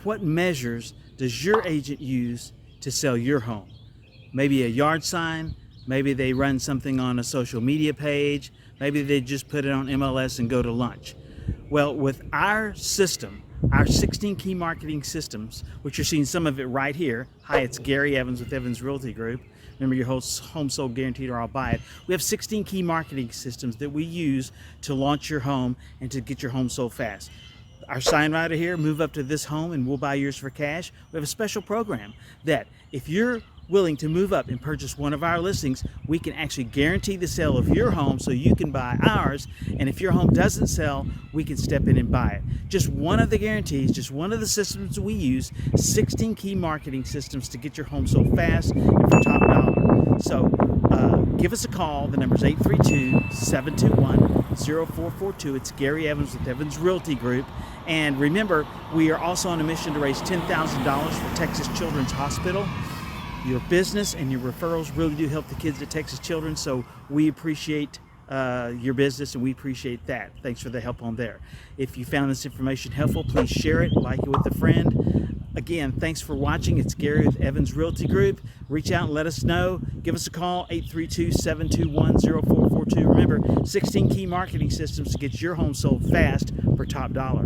what measures does your agent use to sell your home? Maybe a yard sign, maybe they run something on a social media page, maybe they just put it on MLS and go to lunch. Well, with our system, our 16 key marketing systems, which you're seeing some of it right here. Hi, it's Gary Evans with Evans Realty Group. Remember, your home sold guaranteed or I'll buy it. We have 16 key marketing systems that we use to launch your home and to get your home sold fast. Our sign right here, move up to this home and we'll buy yours for cash. We have a special program that if you're willing to move up and purchase one of our listings, we can actually guarantee the sale of your home so you can buy ours. And if your home doesn't sell, we can step in and buy it. Just one of the guarantees, just one of the systems we use, 16 key marketing systems to get your home sold fast and for top dollar. So give us a call. The number is 832-721-0442. It's Gary Evans with Evans Realty Group. And remember, we are also on a mission to raise $10,000 for Texas Children's Hospital. Your business and your referrals really do help the kids at Texas Children, so we appreciate your business and we appreciate that. Thanks for the help on there. If you found this information helpful, please share it, like it with a friend. Again, thanks for watching. It's Gary with Evans Realty Group. Reach out and let us know. Give us a call, 832-721-0442. Remember, 16 key marketing systems to get your home sold fast for top dollar.